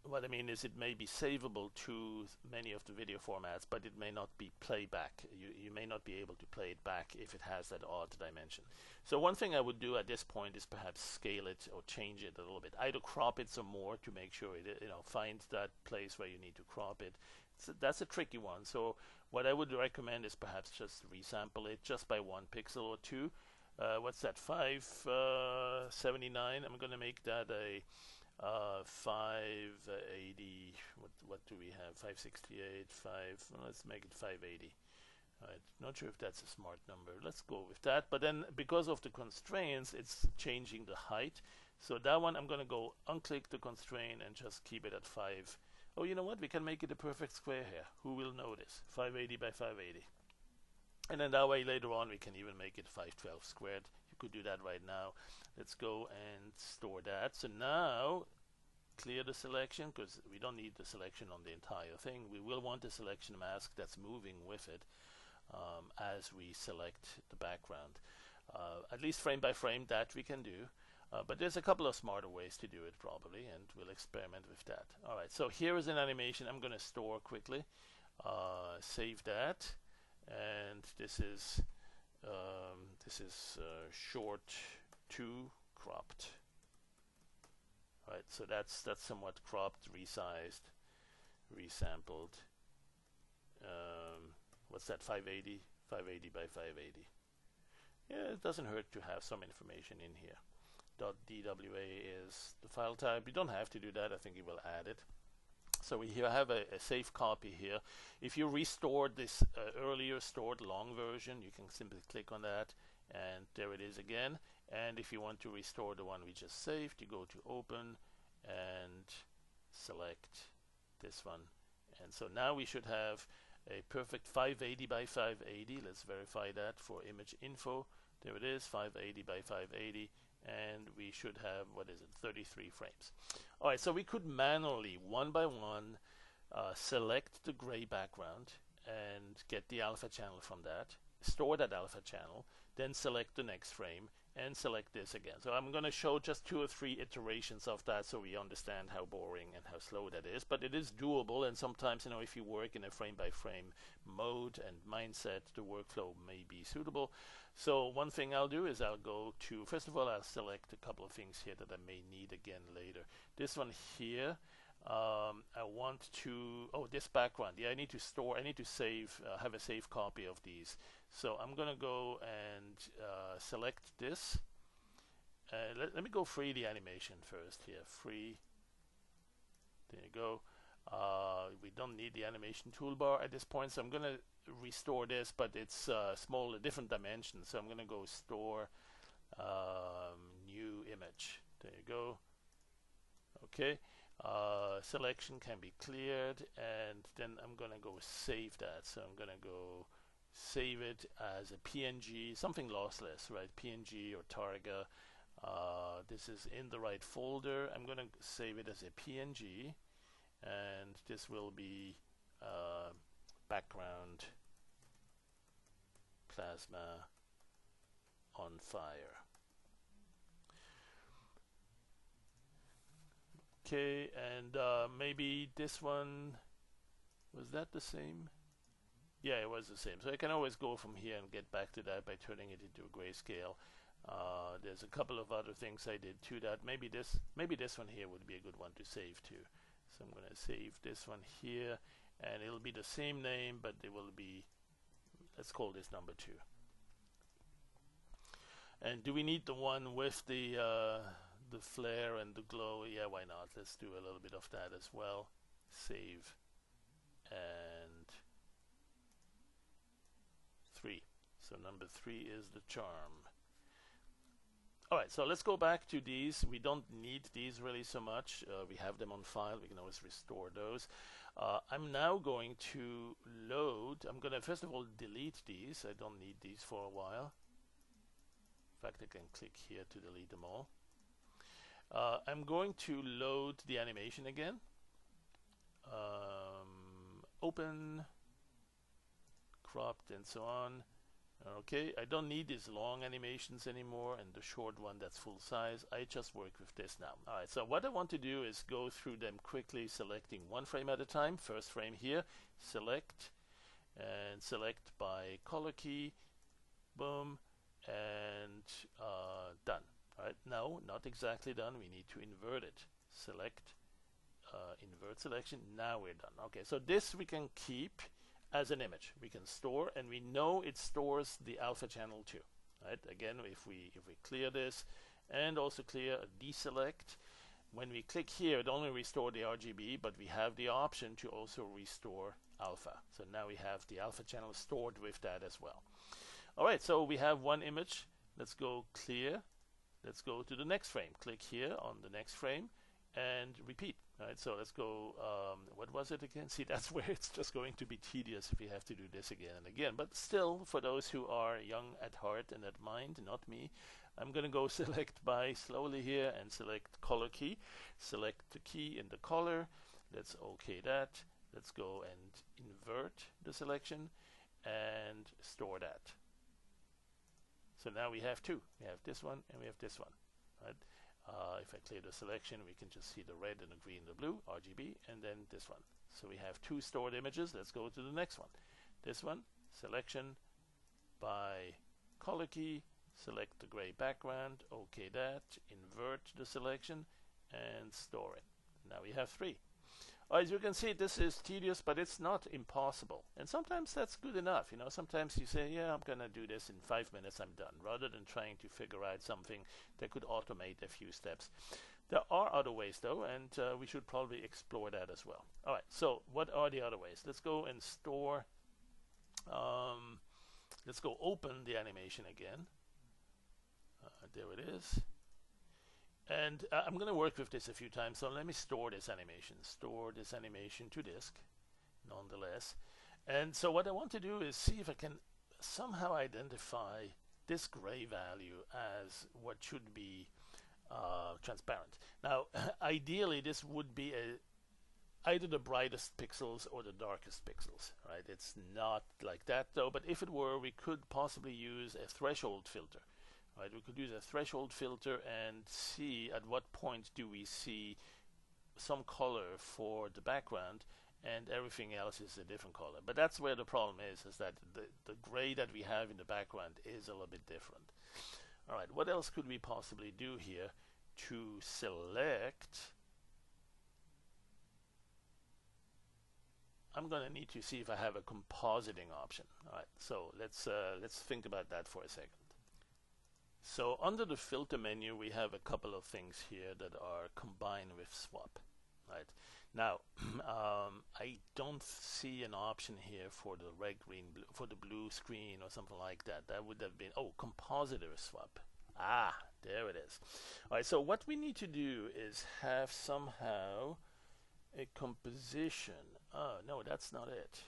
what I mean is it may be savable to many of the video formats, but it may not be playback. You may not be able to play it back if it has that odd dimension. So one thing I would do at this point is perhaps scale it or change it a little bit. Either crop it some more to make sure it, finds that place where you need to crop it. That's a tricky one. So what I would recommend is perhaps just resample it just by 1 pixel or 2. What's that? 579. I'm going to make that a 580. What do we have? 568. Let's make it 580. Right. Not sure if that's a smart number. Let's go with that. But then, because of the constraints, it's changing the height. So that one, I'm going to go unclick the constraint and just keep it at 5. Oh, you know what? We can make it a perfect square here. Who will notice? 580 by 580. And then that way later on we can even make it 512 squared. You could do that right now. Let's go and store that. So now clear the selection, because we don't need the selection on the entire thing. We will want a selection mask that's moving with it as we select the background. At least frame by frame, that we can do. But there's a couple of smarter ways to do it probably, and we'll experiment with that. Alright, so here is an animation I'm going to store quickly. Save that. And this is short 2 cropped. Right, so that's somewhat cropped, resized, resampled. What's that? 580 by 580. Yeah, it doesn't hurt to have some information in here. .dwa is the file type. You don't have to do that. I think it will add it. So we here have a safe copy here. If you restored this earlier stored long version, you can simply click on that, and there it is again. And if you want to restore the one we just saved, you go to Open and select this one. And so now we should have a perfect 580 by 580. Let's verify that for image info. There it is, 580 by 580. And we should have, 33 frames. All right, so we could manually, one by one, select the gray background and get the alpha channel from that, store that alpha channel, then select the next frame and select this again. So I'm going to show just 2 or 3 iterations of that so we understand how boring and how slow that is. But it is doable, and sometimes, if you work in a frame by frame mode and mindset, the workflow may be suitable. So one thing I'll do is I'll go to, first of all, I'll select a couple of things here that I may need again later. This one here, I want to, this background, yeah, I need to save, have a safe copy of these. So I'm going to go and select this. Let me go free the animation first here. Free. There you go. We don't need the animation toolbar at this point, so I'm going to restore this, but it's small, different dimensions. So I'm going to go store new image. There you go. Okay. Selection can be cleared, and then I'm going to go save that. So I'm going to go save it as a PNG, something lossless, right? PNG or Targa. This is in the right folder. I'm going to save it as a PNG, and this will be background plasma on fire. Okay, and maybe this one, was that the same? Yeah, it was the same. So I can always go from here and get back to that by turning it into a grayscale. There's a couple of other things I did to that. Maybe this one here would be a good one to save too. So I'm going to save this one here, and it'll be the same name, but it will be, let's call this number 2. And do we need the one with the flare and the glow? Yeah, why not? Let's do a little bit of that as well. Save and 3. So number 3 is the charm. Alright, so let's go back to these. We don't need these really so much. We have them on file. We can always restore those. I'm now going to load. I'm going to first of all delete these. I don't need these for a while. In fact, I can click here to delete them all. I'm going to load the animation again. Open, cropped, and so on. Okay, I don't need these long animations anymore and the short one that's full size. I just work with this now. Alright, so what I want to do is go through them quickly, selecting one frame at a time. First frame here, select, and select by color key, boom, and done. Alright, no, not exactly done. We need to invert it. Select, invert selection. Now we're done. Okay, so this we can keep as an image. We can store, and we know it stores the alpha channel too. Right? Again, if we clear this and also clear deselect, when we click here, it only restores the RGB, but we have the option to also restore alpha. So now we have the alpha channel stored with that as well. All right, so we have one image. Let's go clear. Let's go to the next frame. Click here on the next frame and repeat. Right, so let's go, what was it again? See, that's where it's just going to be tedious if we have to do this again and again. But still, for those who are young at heart and at mind, not me, I'm going to go select by slowly here and select color key. Select the key in the color. Let's OK that. Let's go and invert the selection and store that. So now we have two. We have this one and we have this one. Right? If I clear the selection, we can just see the red and the green and the blue, RGB, and then this one. So we have two stored images. Let's go to the next one. This one, selection by color key, select the gray background, OK that, invert the selection, and store it. Now we have three. As you can see, this is tedious, but it's not impossible. And sometimes that's good enough. You know, sometimes you say, yeah, I'm going to do this in 5 minutes, I'm done, rather than trying to figure out something that could automate a few steps. There are other ways, though, and we should probably explore that as well. All right, so what are the other ways? Let's go and store. Let's go open the animation again. There it is. And I'm going to work with this a few times, so let me store this animation. Store this animation to disk, nonetheless. And so what I want to do is see if I can somehow identify this gray value as what should be transparent. Now, ideally, this would be either the brightest pixels or the darkest pixels, right? It's not like that, though, but if it were, we could possibly use a threshold filter. Right, we could use a threshold filter and see at what point do we see some color for the background and everything else is a different color. But that's where the problem is that the gray that we have in the background is a little bit different. All right, what else could we possibly do here to select? I'm going to need to see if I have a compositing option. All right, so let's think about that for a second. So under the filter menu, we have a couple of things here that are combined with swap. Right now, I don't see an option here for the red, green, blue, for the blue screen or something like that. That would have been compositor swap. Ah, there it is. All right. So what we need to do is have somehow a composition. Oh no, that's not it.